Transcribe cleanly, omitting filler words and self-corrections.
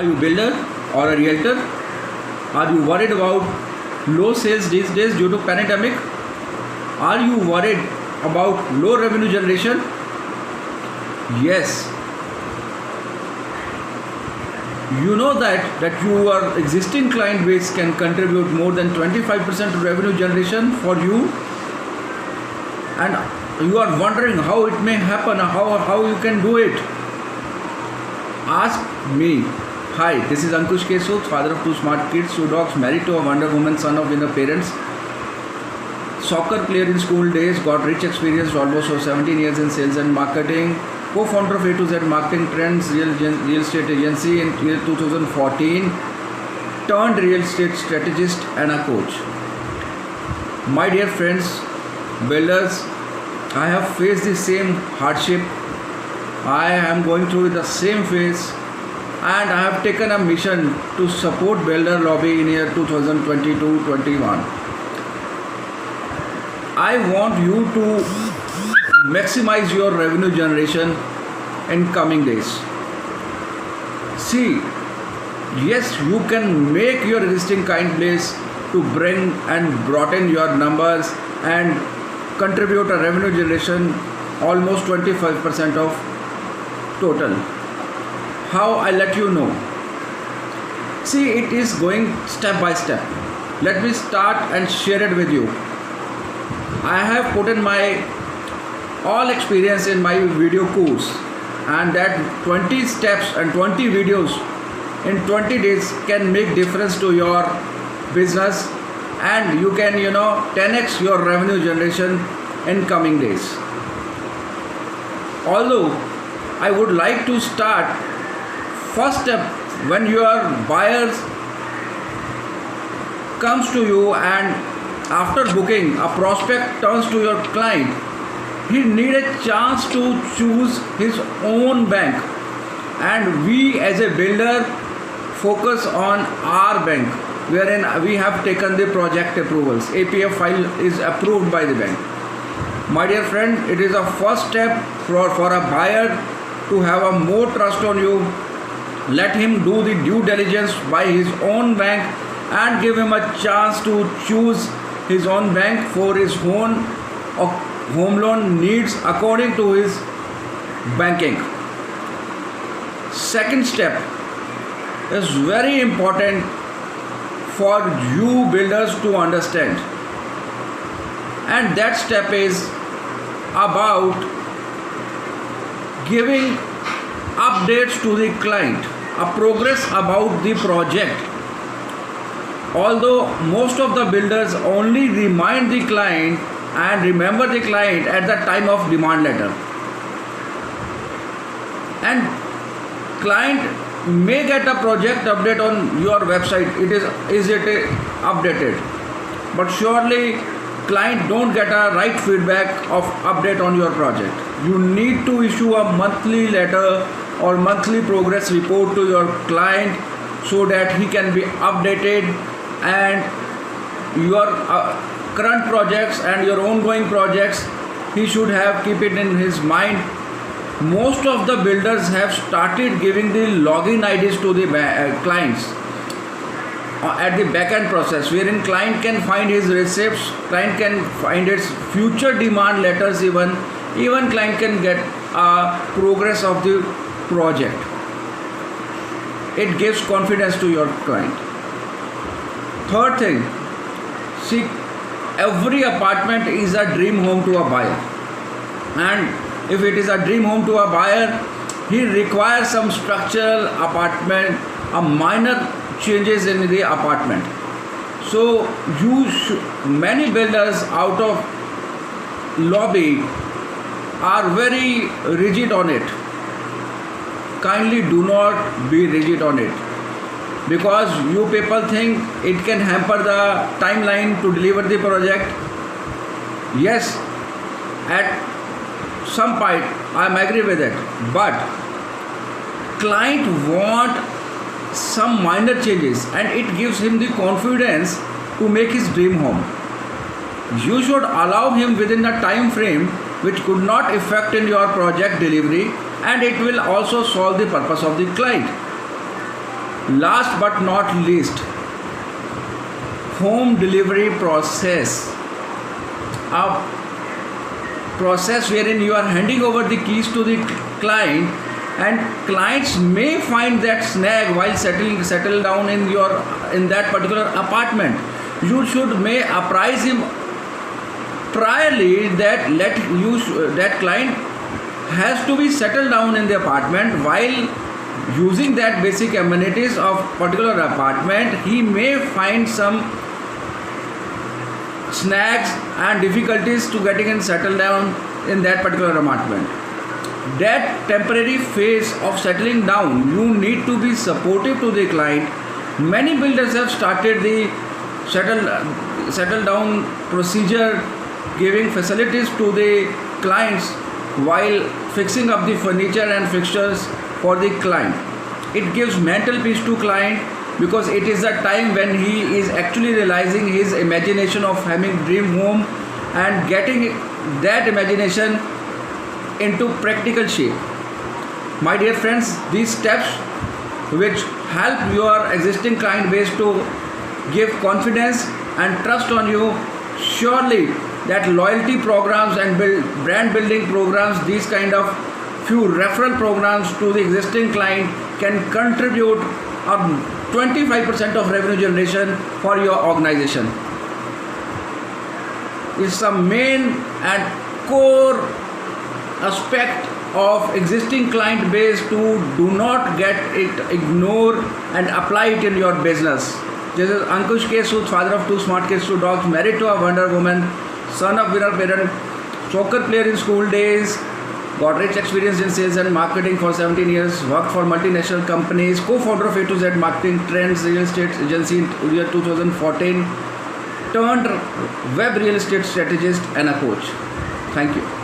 Are you builder or a realtor? Are you worried about low sales these days due to pandemic? Are you worried about low revenue generation? Yes. You know that your existing client base can contribute more than 25% to revenue generation for you, and you are wondering how it may happen, how you can do it. Ask me. Hi, this is Ankush Kesut, father of two smart kids, two dogs, married to a Wonder Woman, son of winner parents. Soccer player in school days, got rich experience almost for 17 years in sales and marketing. Co-founder of A to Z Marketing Trends real estate agency in year 2014. Turned real estate strategist and a coach. My dear friends, builders, I have faced the same hardship. I am going through the same phase, and I have taken a mission to support builder lobby in year 2022-21. I want you to maximize your revenue generation in coming days. See, yes, you can make your existing client base to bring and broaden your numbers and contribute a revenue generation almost 25% of total. How I let you know? See, it is going step by step. Let me start and share it with you. I have put in my all experience in my video course, and that 20 steps and 20 videos in 20 days can make difference to your business, and you can 10x your revenue generation in coming days. Although I would like to start first step, when your buyers comes to you and after booking a prospect turns to your client, he need a chance to choose his own bank, and we as a builder focus on our bank, wherein we have taken the project approvals. APF file is approved by the bank. My dear friend, it is a first step for a buyer to have a more trust on you. Let him do the due diligence by his own bank and give him a chance to choose his own bank for his own home loan needs according to his banking. Second step is very important for you builders to understand, and that step is about giving updates to the client, a progress about the project. Although most of the builders only remind the client and remember the client at the time of demand letter, and client may get a project update on your website. Is it updated? But surely client don't get a right feedback of update on your project. You need to issue a monthly letter or monthly progress report to your client so that he can be updated, and your current projects and your ongoing projects he should have keep it in his mind. Most of the builders have started giving the login IDs to the clients at the back end process, wherein client can find his receipts, client can find its future demand letters, even client can get a progress of the project. It gives confidence to your client. Third thing, see, every apartment is a dream home to a buyer, and if it is a dream home to a buyer, he requires some structural apartment, a minor changes in the apartment. So many builders out of lobby are very rigid on it. Kindly do not be rigid on it, because you people think it can hamper the timeline to deliver the project. Yes, at some point I am agree with it, but client want some minor changes, and it gives him the confidence to make his dream home. You should allow him within the time frame which could not affect in your project delivery, and it will also solve the purpose of the client. Last but not least, home delivery process. A process wherein you are handing over the keys to the client, and clients may find that snag while settle down in that particular apartment. You should may apprise him priorly that client has to be settled down in the apartment. While using that basic amenities of particular apartment, he may find some snags and difficulties to getting in settled down in that particular apartment. That temporary phase of settling down, you need to be supportive to the client. Many builders have started the settle down procedure, giving facilities to the clients while fixing up the furniture and fixtures for the client. It gives mental peace to client because it is a time when he is actually realizing his imagination of having dream home and getting that imagination into practical shape. My dear friends, these steps which help your existing client base to give confidence and trust on you, surely that loyalty programs and brand building programs, these kind of few referral programs to the existing client can contribute 25% of revenue generation for your organization. It's a main and core aspect of existing client base to do not get it ignored and apply it in your business. This is Ankush K. Sood, father of two smart kids, two dogs, married to a Wonder Woman, son of winner parent, soccer player in school days, got rich experience in sales and marketing for 17 years, worked for multinational companies, co-founder of A to Z Marketing Trends Real Estate Agency in year 2014, turned web real estate strategist and a coach. Thank you.